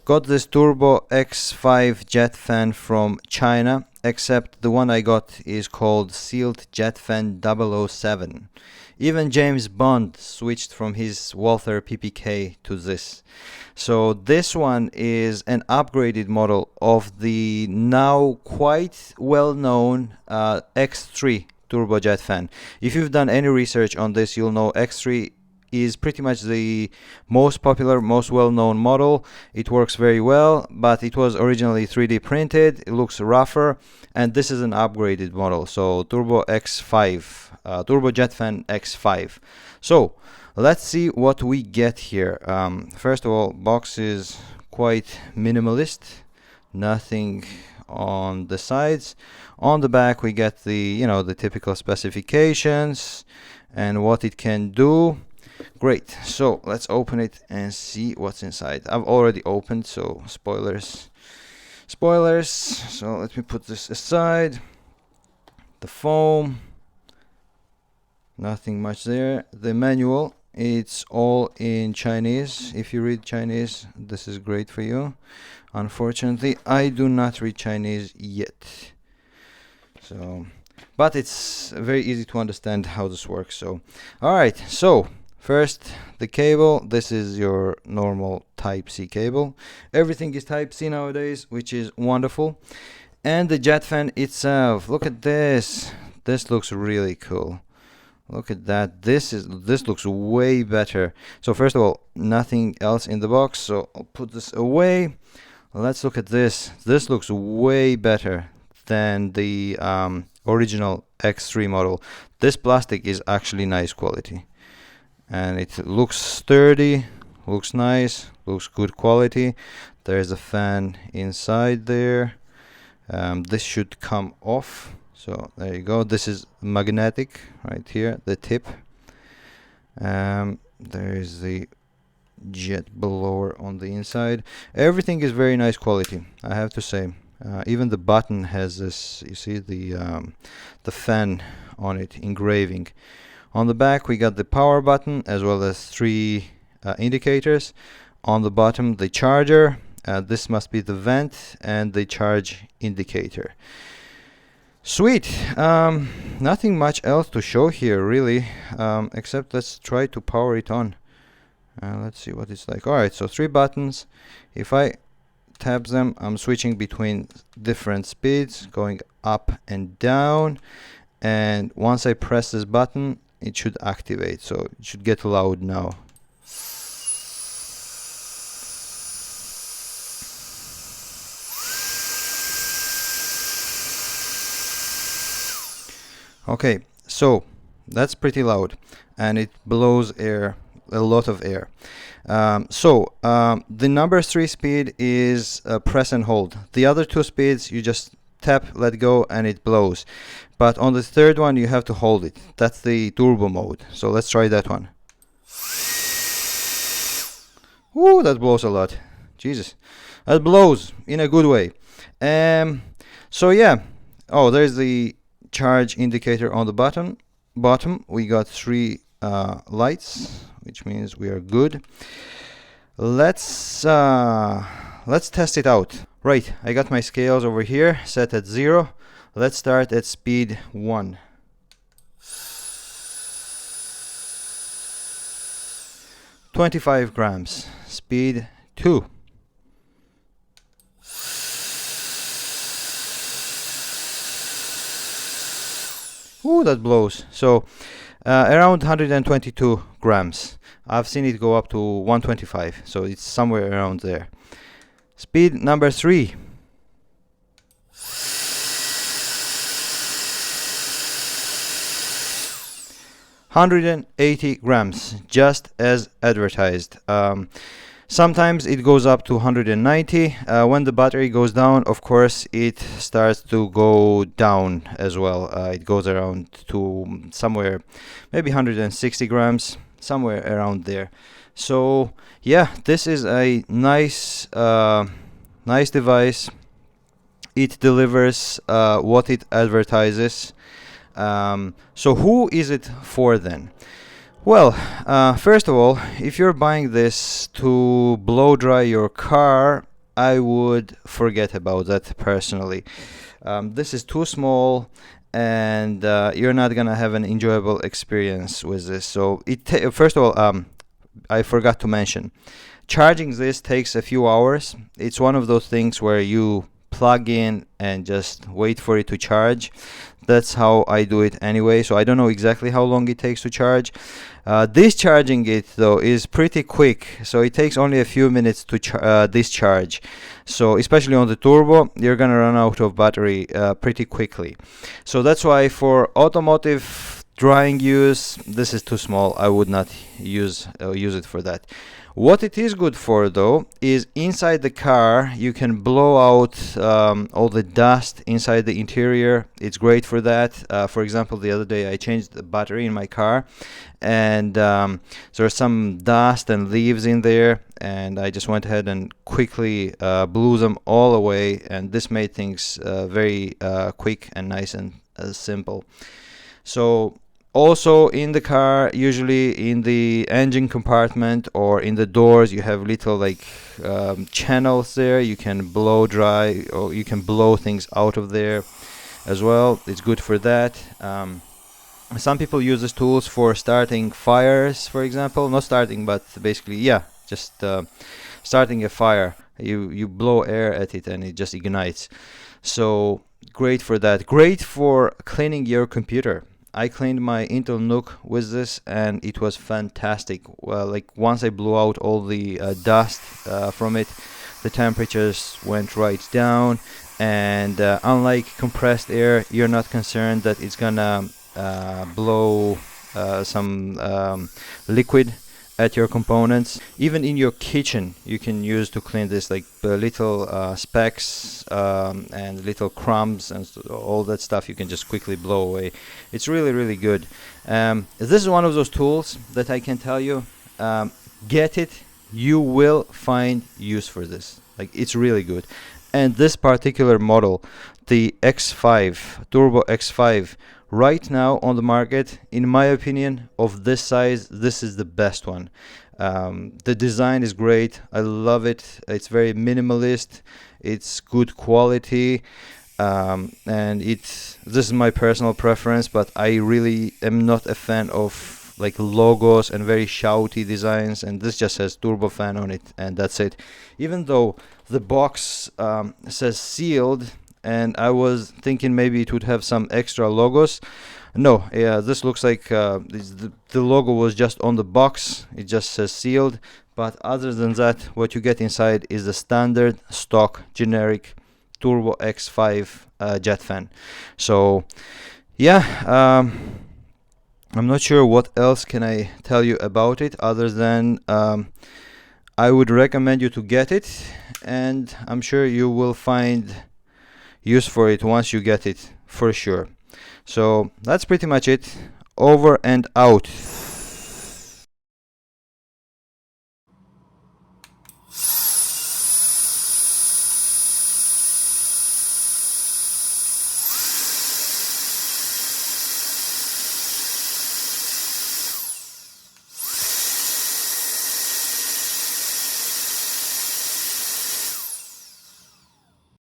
got this Turbo X5 jet fan from China, except the one I got is called Sealed Jet Fan 007. Even James Bond switched from his Walther PPK to this. So this one is an upgraded model of the now quite well-known X3 turbojet fan. If you've done any research on this, you'll know X3 is pretty much the most popular, most well-known model. It works very well, but it was originally 3D printed. It looks rougher, and this is an upgraded model. So Turbo X5, Turbojet Fan X5. So let's see what we get here. First of all, box is quite minimalist. Nothing on the sides. On the back, we get the the typical specifications and what it can do. Great, so let's open it and see what's inside. I've already opened, so spoilers. So let me put this aside. The foam, nothing much there. The manual, it's all in Chinese. If you read Chinese, this is great for you. Unfortunately, I do not read Chinese yet. So, but it's very easy to understand how this works. So, all right, so first, the cable. This is your normal Type-C cable. Everything is Type-C nowadays, which is wonderful. And the jet fan itself. Look at this. This looks really cool. Look at that. This looks way better. So first of all, nothing else in the box. So I'll put this away. Let's look at this. This looks way better than the original X3 model. This plastic is actually nice quality. And it looks sturdy, looks nice, looks good quality. There's a fan inside there. This should come off. So there you go. This is magnetic right here, the tip. There is the jet blower on the inside. Everything is very nice quality, I have to say. Even the button has this, you see the fan on it, engraving. On the back we got the power button as well as 3 indicators. On the bottom the charger, this must be the vent, and the charge indicator. Sweet. Nothing much else to show here really, except let's try to power it on. Let's see what it's like. Alright, so 3 buttons. If I tap them, I'm switching between different speeds, going up and down, and once I press this button, it should activate, so it should get loud now. Okay, so that's pretty loud, and it blows air, a lot of air. The number 3 speed is press and hold. The other 2 speeds you just tap, let go, and it blows. But on the third one you have to hold it. That's the turbo mode. So let's try that one. Ooh, that blows a lot. Jesus, that blows in a good way. So yeah. Oh, there's the charge indicator on the bottom. We got 3 lights, which means we are good. Let's test it out. Right, I got my scales over here set at 0. Let's start at speed 1. $25. Speed 2. Ooh, that blows. So around 122 grams. I've seen it go up to 125, so it's somewhere around there. Speed number 3. 180 grams, just as advertised. Sometimes it goes up to 190. When the battery goes down, of course, it starts to go down as well. It goes around to somewhere, maybe 160 grams, somewhere around there. So yeah, this is a nice device. It delivers what it advertises. So who is it for then? Well, first of all, if you're buying this to blow dry your car, I would forget about that personally. This is too small, and you're not gonna have an enjoyable experience with this. So first of all, I forgot to mention, charging this takes a few hours. It's one of those things where you plug in and just wait for it to charge. That's how I do it anyway, so I don't know exactly how long it takes to charge. Discharging it though is pretty quick, so it takes only a few minutes to discharge. So especially on the turbo, you're gonna run out of battery pretty quickly. So that's why for automotive drying use, this is too small. I would not use it for that. What it is good for though is inside the car you can blow out all the dust inside the interior. It's great for that. For example, the other day I changed the battery in my car, and there's some dust and leaves in there, and I just went ahead and quickly blew them all away, and this made things very quick and nice and simple. So also in the car, usually in the engine compartment or in the doors, you have little like channels there. You can blow dry, or you can blow things out of there as well. It's good for that. Some people use these tools for starting fires, for example. Not starting, but basically, yeah, just starting a fire. You blow air at it and it just ignites. So great for that. Great for cleaning your computer. I cleaned my Intel NUC with this, and it was fantastic. Well, like once I blew out all the dust from it, the temperatures went right down, and unlike compressed air, you're not concerned that it's gonna blow some liquid at your components. Even in your kitchen, you can use to clean this, like little specks and little crumbs and all that stuff. You can just quickly blow away. It's really, really good. This is one of those tools that I can tell you, get it. You will find use for this. Like, it's really good. And this particular model, the X5, Turbo X5, right now on the market, in my opinion, of this size, this is the best one. The design is great. I love it. It's very minimalist. It's good quality, and this is my personal preference, but I really am not a fan of like logos and very shouty designs, and this just says turbofan on it, and that's it. Even though the box says sealed, and I was thinking maybe it would have some extra logos. No, yeah, this looks like the logo was just on the box. It just says sealed. But other than that, what you get inside is the standard stock generic Turbo X5 jet fan. So yeah, I'm not sure what else can I tell you about it other than I would recommend you to get it, and I'm sure you will find use for it once you get it, for sure. So that's pretty much it. Over and out.